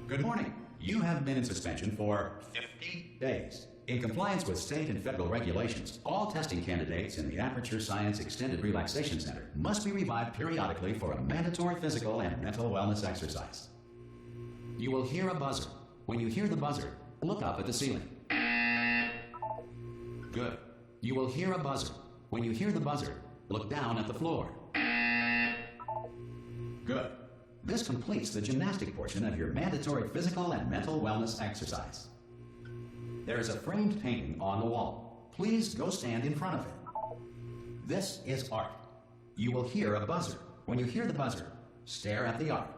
Good morning. You have been in suspension for 50 days. In compliance with state and federal regulations, all testing candidates in the Aperture Science Extended Relaxation Center must be revived periodically for a mandatory physical and mental wellness exercise. You will hear a buzzer. When you hear the buzzer, look up at the ceiling. Good. You will hear a buzzer. When you hear the buzzer, look down at the floor. Good. This completes the gymnastic portion of your mandatory physical and mental wellness exercise. There is a framed painting on the wall. Please go stand in front of it. This is art. You will hear a buzzer. When you hear the buzzer, stare at the art.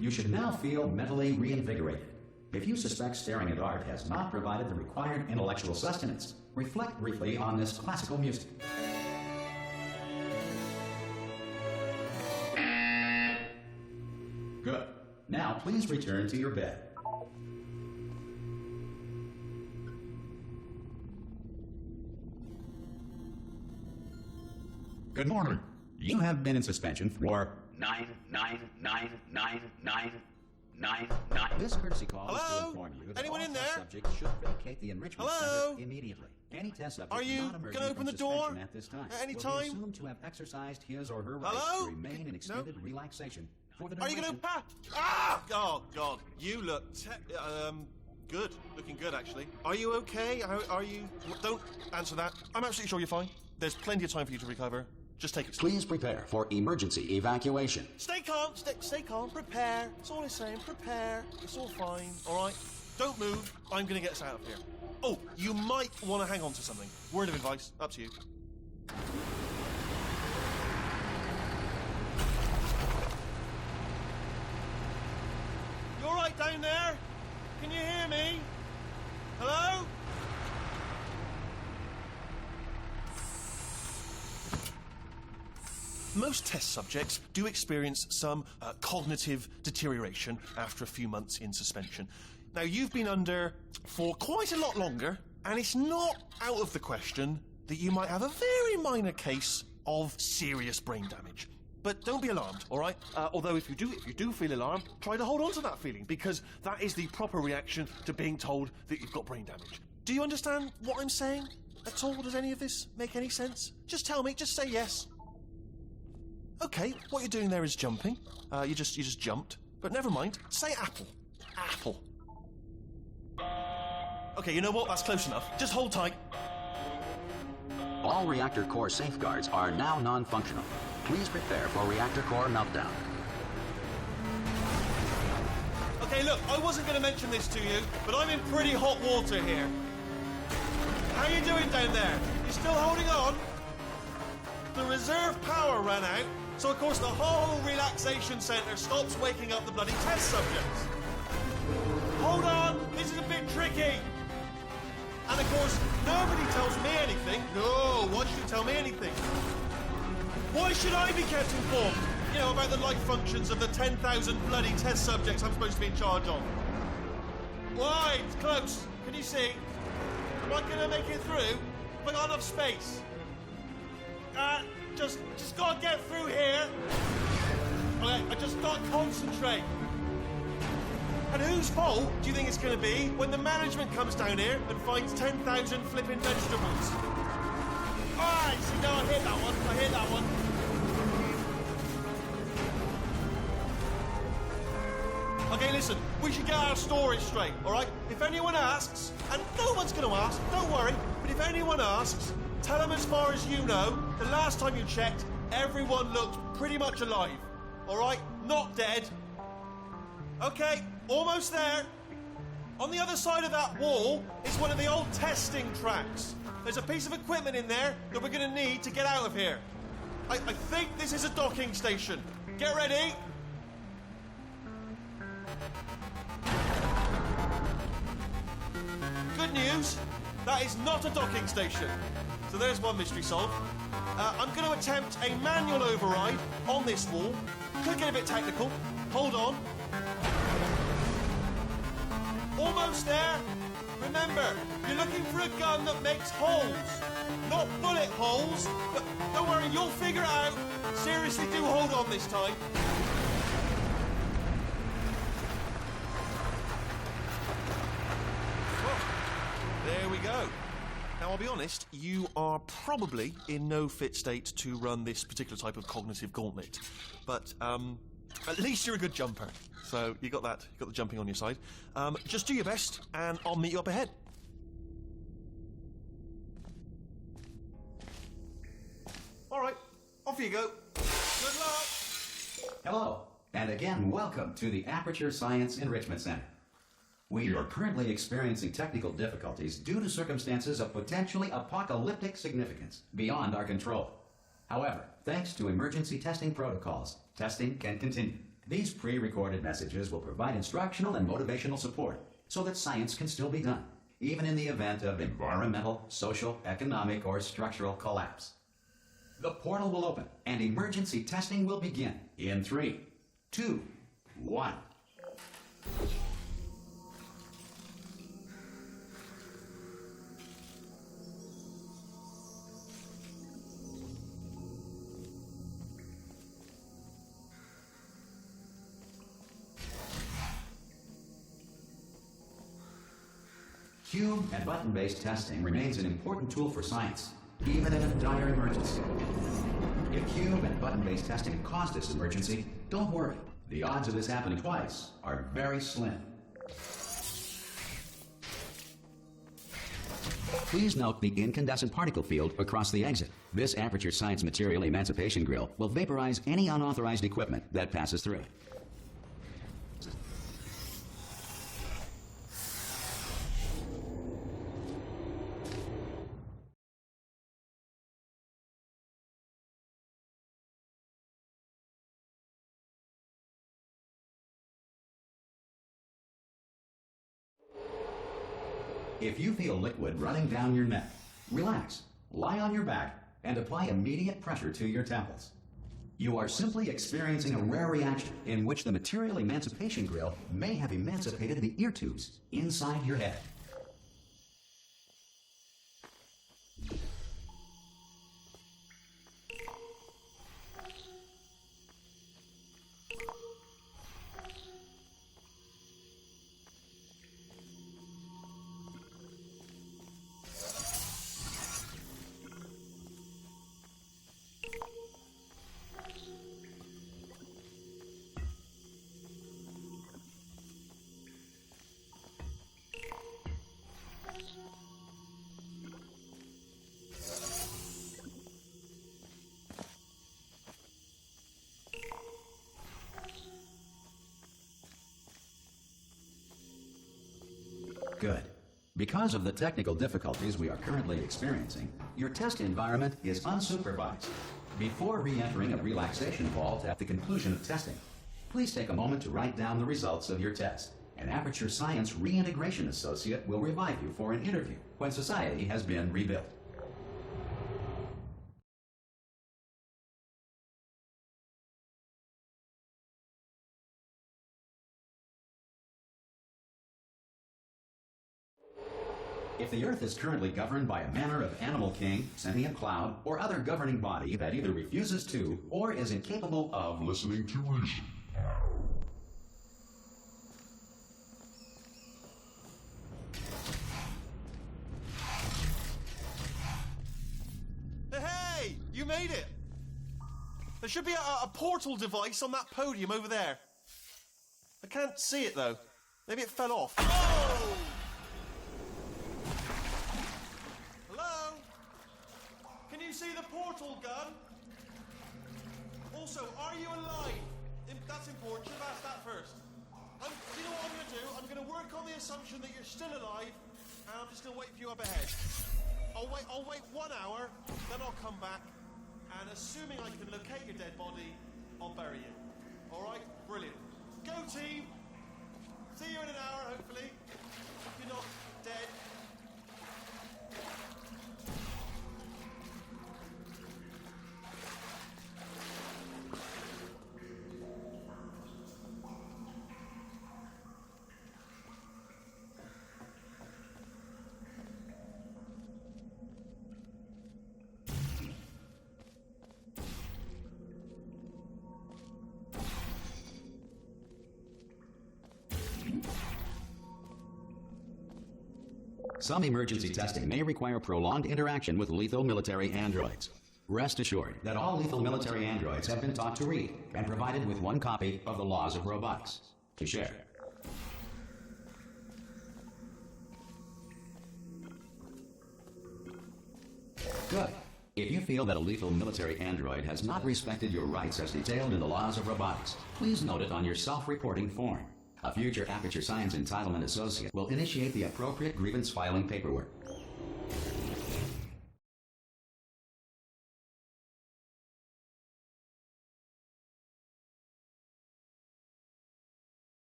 You should now feel mentally reinvigorated. If you suspect staring at art has not provided the required intellectual sustenance, reflect briefly on this classical music. Good. Now please return to your bed. Good morning. You have been in suspension for 9999999. This courtesy call is to inform you that Anyone all in test there? subjects should vacate the enrichment center immediately. Any test subject Are you not emerging gonna open from the door suspension at this time at any will time? be assumed to have exercised his or her rights Hello? to remain in extended relaxation for the Are you duration. gonna Oh God, you look good. Looking good, actually. Are you okay? Are you? Don't answer that. I'm absolutely sure you're fine. There's plenty of time for you to recover. Just take it. Please prepare for emergency evacuation. Stay calm. Stay calm. Prepare. That's all I'm saying. Prepare. It's all fine. All right. Don't move. I'm gonna get us out of here. Oh, you might want to hang on to something. Word of advice. Up to you. You all right down there? Can you hear me? Hello? Most test subjects do experience some cognitive deterioration after a few months in suspension. Now, you've been under for quite a lot longer, and it's not out of the question that you might have a very minor case of serious brain damage. But don't be alarmed, all right? Although if you do feel alarmed, try to hold on to that feeling, because that is the proper reaction to being told that you've got brain damage. Do you understand what I'm saying at all? Does any of this make any sense? Just tell me, just say yes. Okay, what you're doing there is jumping. You just jumped. But never mind, say apple. Apple. Okay, you know what? That's close enough. Just hold tight. All reactor core safeguards are now non-functional. Please prepare for reactor core meltdown. Okay, look, I wasn't going to mention this to you, but I'm in pretty hot water here. How you doing down there? You still holding on? The reserve power ran out, so of course the whole relaxation centre stops waking up the bloody test subjects. Hold on, this is a bit tricky. And of course, nobody tells me anything. No, why should you tell me anything? Why should I be kept informed? You know, about the life functions of the 10,000 bloody test subjects I'm supposed to be in charge of. Why? It's close. Can you see? Am I going to make it through? Have I got enough space? Just gotta get through here. Okay, I just gotta concentrate. And whose fault do you think it's gonna be when the management comes down here and finds 10,000 flipping vegetables? Alright, see, no, I hit that one. Okay, listen, we should get our story straight, alright? If anyone asks, and no one's gonna ask, don't worry, but if anyone asks, tell them as far as you know, the last time you checked, everyone looked pretty much alive. All right? Not dead. Okay, almost there. On the other side of that wall is one of the old testing tracks. There's a piece of equipment in there that we're going to need to get out of here. I think this is a docking station. Get ready. Good news, that is not a docking station. So there's one mystery solved. I'm going to attempt a manual override on this wall. Could get a bit technical. Hold on. Almost there. Remember, you're looking for a gun that makes holes. not bullet holes. But don't worry, you'll figure it out. Seriously, do hold on this time. Well, there we go. Now, I'll be honest, you are probably in no fit state to run this particular type of cognitive gauntlet. But, at least you're a good jumper. So, you got that. You got the jumping on your side. Just do your best, and I'll meet you up ahead. All right, off you go. Good luck. Hello, and again, welcome to the Aperture Science Enrichment Center. We are currently experiencing technical difficulties due to circumstances of potentially apocalyptic significance beyond our control. However, thanks to emergency testing protocols, testing can continue. These pre-recorded messages will provide instructional and motivational support so that science can still be done, even in the event of environmental, social, economic, or structural collapse. The portal will open and emergency testing will begin in 3, 2, 1. Cube and button-based testing remains an important tool for science, even in a dire emergency. If cube and button-based testing caused this emergency, don't worry. The odds of this happening twice are very slim. Please note the incandescent particle field across the exit. This Aperture Science Material Emancipation Grill will vaporize any unauthorized equipment that passes through. If you feel liquid running down your neck, relax, lie on your back, and apply immediate pressure to your temples. You are simply experiencing a rare reaction in which the material emancipation grill may have emancipated the ear tubes inside your head. Good. Because of the technical difficulties we are currently experiencing, your test environment is unsupervised. Before re-entering a relaxation vault at the conclusion of testing, please take a moment to write down the results of your test. An Aperture Science Reintegration Associate will revive you for an interview when society has been rebuilt. If the Earth is currently governed by a manner of animal king, sentient cloud, or other governing body that either refuses to or is incapable of listening to reason. Hey, you made it! There should be a portal device on that podium over there. I can't see it though. Maybe it fell off. Oh! See the portal gun? Also, are you alive? That's important. Should have asked that first. Do you know what I'm going to do? I'm going to work on the assumption that you're still alive, and I'm just going to wait for you up ahead. I'll wait 1 hour, then I'll come back, and assuming I can locate your dead body, I'll bury you. All right? Brilliant. Go team. See you in an hour, hopefully. If you're not dead. Some emergency testing may require prolonged interaction with lethal military androids. Rest assured that all lethal military androids have been taught to read and provided with one copy of the Laws of Robotics to share. Good. If you feel that a lethal military android has not respected your rights as detailed in the Laws of Robotics, please note it on your self-reporting form. A future Aperture Science Entitlement Associate will initiate the appropriate grievance filing paperwork.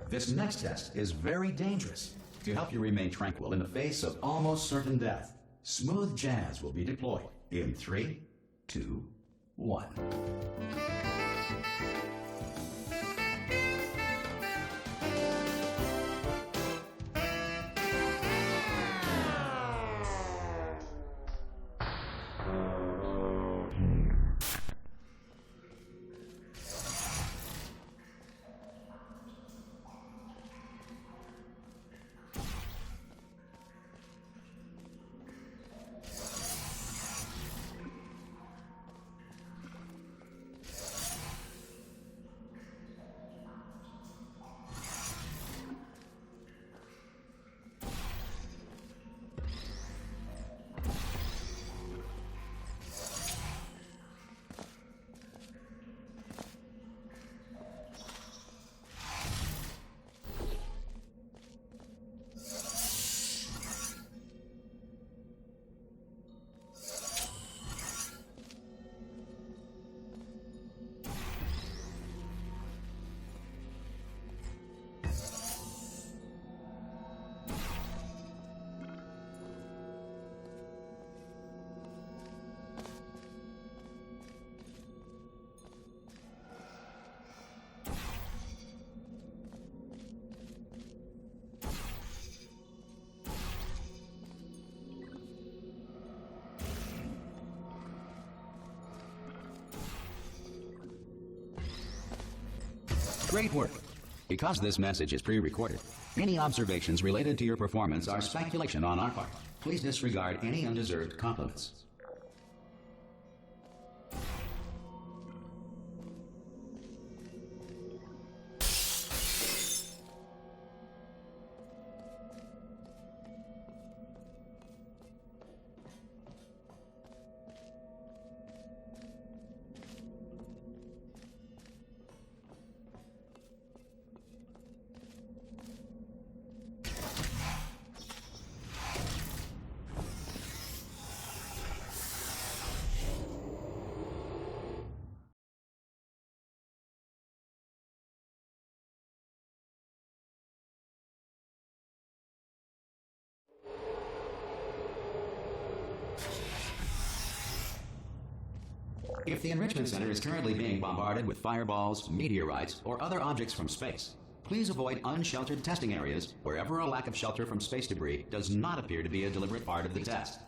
This next test is very dangerous. To help you remain tranquil in the face of almost certain death, smooth jazz will be deployed in 3, 2, 1. Great work. Because this message is pre-recorded, any observations related to your performance are speculation on our part. Please disregard any undeserved compliments. If the Enrichment Center is currently being bombarded with fireballs, meteorites, or other objects from space, please avoid unsheltered testing areas wherever a lack of shelter from space debris does not appear to be a deliberate part of the test.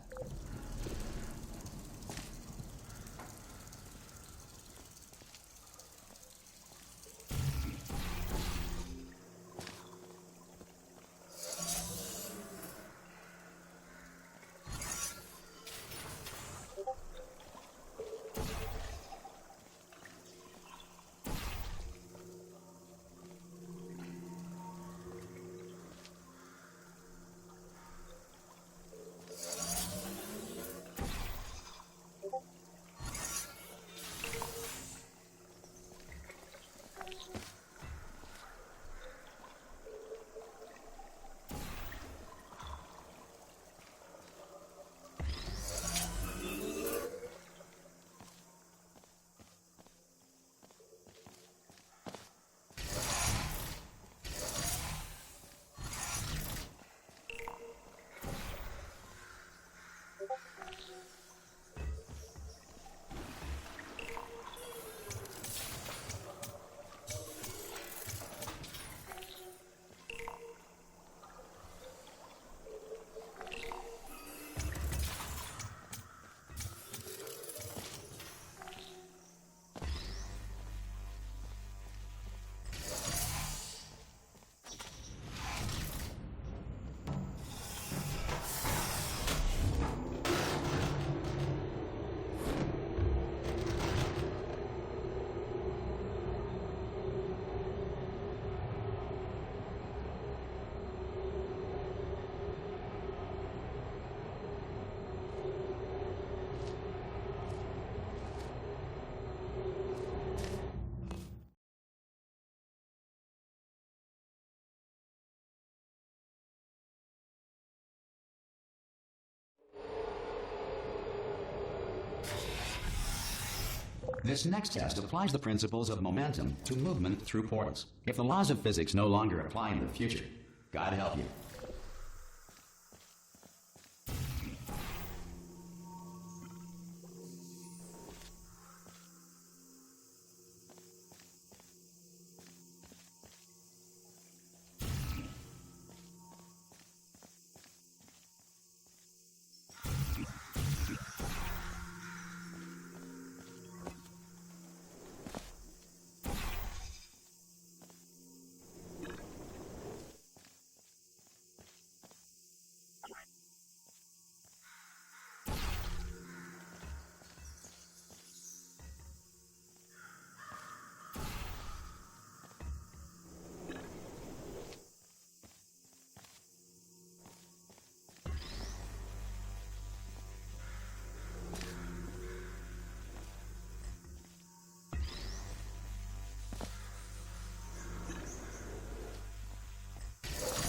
This next test applies the principles of momentum to movement through portals. If the laws of physics no longer apply in the future, God help you.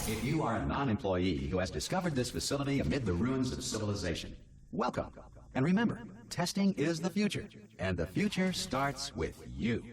If you are a non-employee who has discovered this facility amid the ruins of civilization, welcome. And remember, testing is the future, and the future starts with you.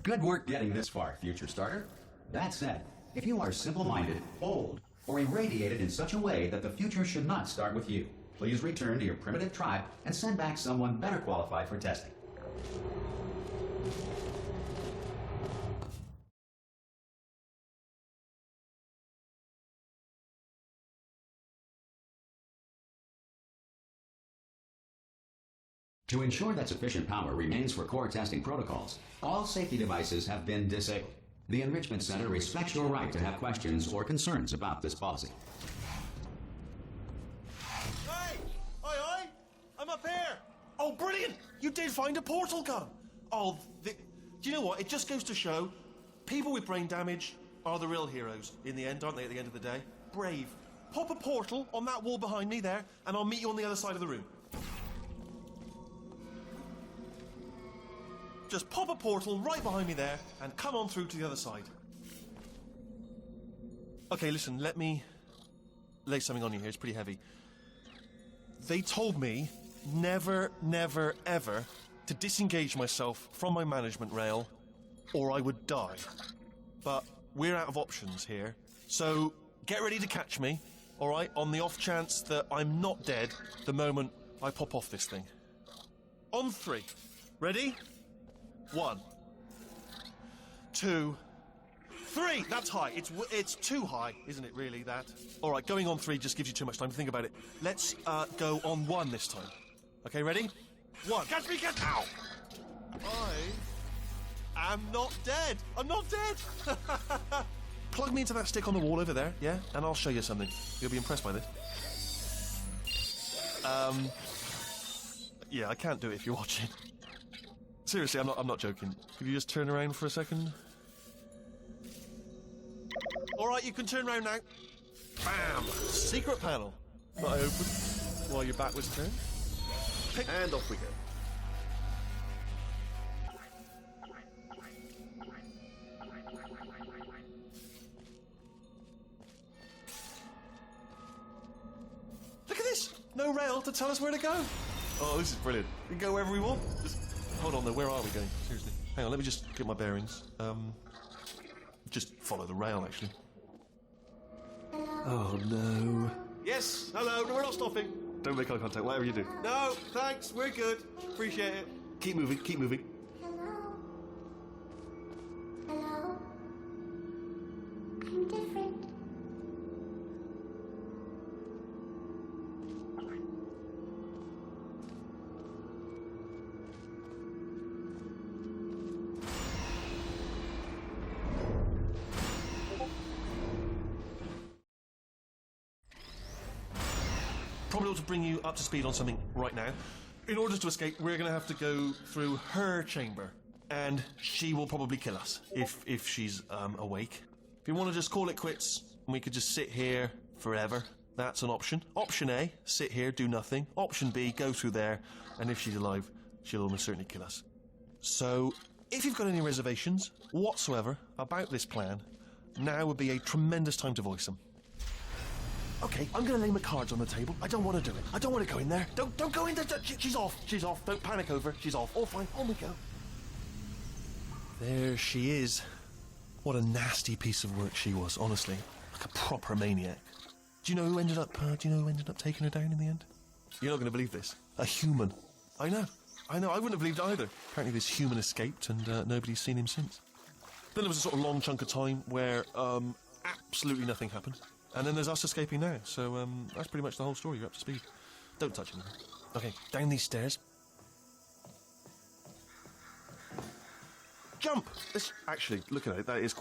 Good work getting this far, future starter. That said, if you are simple-minded, bold, or irradiated in such a way that the future should not start with you, please return to your primitive tribe and send back someone better qualified for testing. To ensure that sufficient power remains for core testing protocols, all safety devices have been disabled. The Enrichment Center respects your right to have questions or concerns about this policy. Hey! Aye, aye! I'm up here! Oh, brilliant! You did find a portal gun! Oh, do you know what? It just goes to show, people with brain damage are the real heroes in the end, aren't they, at the end of the day? Brave. Pop a portal on that wall behind me there, and I'll meet you on the other side of the room. Just pop a portal right behind me there and come on through to the other side. Okay, listen, let me lay something on you here. It's pretty heavy. They told me never, never, ever to disengage myself from my management rail or I would die. But we're out of options here, so get ready to catch me, all right, on the off chance that I'm not dead the moment I pop off this thing. On 3. Ready? 1, 2, 3. That's high. It's too high, isn't it, really, that? All right, going on 3 just gives you too much time to think about it. Let's go on 1 this time. Okay, ready? 1. Catch me, catch... Ow! I am not dead. I'm not dead. Plug me into that stick on the wall over there, yeah? And I'll show you something. You'll be impressed by this. Yeah, I can't do it if you're watching. Seriously, I'm not joking. Could you just turn around for a second? All right, you can turn around now. Bam! Secret panel. That I opened while your back was turned. And off we go. Look at this! No rail to tell us where to go. Oh, this is brilliant. We can go wherever we want. Just hold on, though. Where are we going? Seriously. Hang on, let me just get my bearings. Just follow the rail, actually. Oh, no. Yes, hello. No, we're not stopping. Don't make eye contact, whatever you do. No, thanks. We're good. Appreciate it. Keep moving, keep moving. Hello? Hello? I'm different. probably ought to bring you up to speed on something right now. In order to escape, we're going to have to go through her chamber. And she will probably kill us, if she's awake. If you want to just call it quits, and we could just sit here forever, that's an option. Option A, sit here, do nothing. Option B, go through there, and if she's alive, she'll almost certainly kill us. So, if you've got any reservations whatsoever about this plan, now would be a tremendous time to voice them. Okay, I'm going to lay my cards on the table. I don't want to do it. I don't want to go in there. Don't go in there. She's off. She's off. Don't panic over. She's off. All fine. On we go. There she is. What a nasty piece of work she was, honestly. Like a proper maniac. Do you know who ended up taking her down in the end? You're not going to believe this. A human. I know. I wouldn't have believed it either. Apparently this human escaped and nobody's seen him since. Then there was a sort of long chunk of time where absolutely nothing happened. And then there's us escaping now. So that's pretty much the whole story. You're up to speed. Don't touch anything. Okay, down these stairs. Jump! Actually, look at it. That's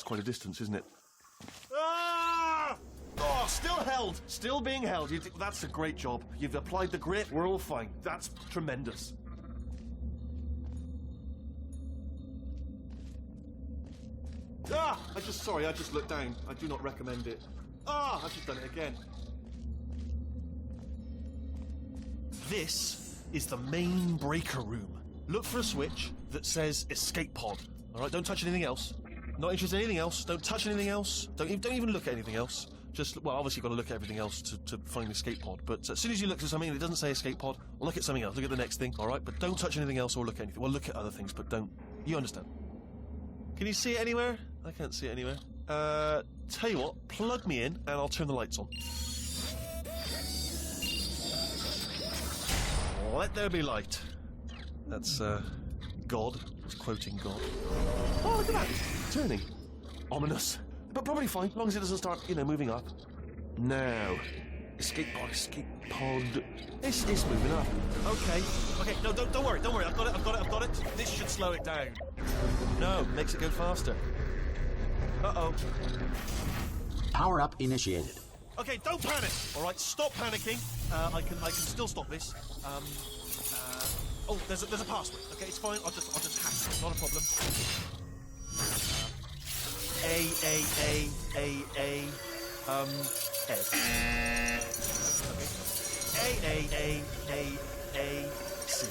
quite a distance, isn't it? Ah! Oh, still held. Still being held. That's a great job. You've applied the grit. We're all fine. That's tremendous. Ah! I just looked down. I do not recommend it. Ah! I've just done it again. This is the main breaker room. Look for a switch that says escape pod. All right, don't touch anything else. Not interested in anything else. Don't touch anything else. Don't even look at anything else. Just, well, obviously you've got to look at everything else to find the escape pod. But as soon as you look at something and it doesn't say escape pod, look at something else. Look at the next thing, all right? But don't touch anything else or look at anything. Well, look at other things, but don't. You understand? Can you see it anywhere? I can't see it anywhere. Tell you what, plug me in and I'll turn the lights on. Let there be light. That's, God. It's quoting God. Oh, look at that. Turning. Ominous. But probably fine, as long as it doesn't start, moving up. Now. Escape pod. It's moving up. Okay. No, don't worry. I've got it. This should slow it down. No, makes it go faster. Uh-oh. Power up initiated. Okay, don't panic. All right, stop panicking. I can still stop this. Oh, there's a password. Okay, it's fine. I'll just hack it. Not a problem. A. Okay. A. C.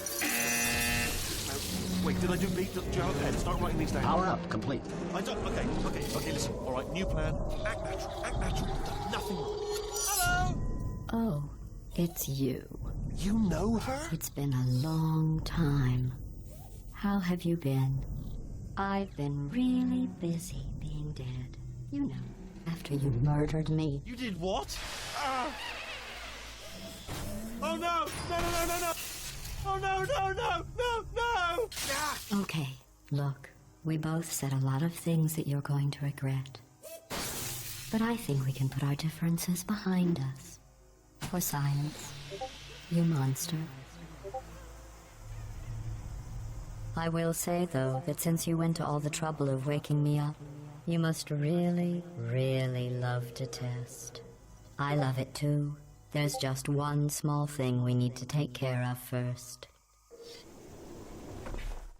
Wait, did I do B? Do you have a pen? Start writing these down. Power up complete. I don't. Okay. Listen. All right, new plan. Act natural. Done nothing wrong. Hello. Oh, it's you. You know her? It's been a long time. How have you been? I've been really busy being dead. You know, after you murdered me. You did what? Oh no! No! Oh no! Okay, look, we both said a lot of things that you're going to regret. But I think we can put our differences behind us. For science. You monster. I will say, though, that since you went to all the trouble of waking me up, you must really, really love to test. I love it too. There's just one small thing we need to take care of first.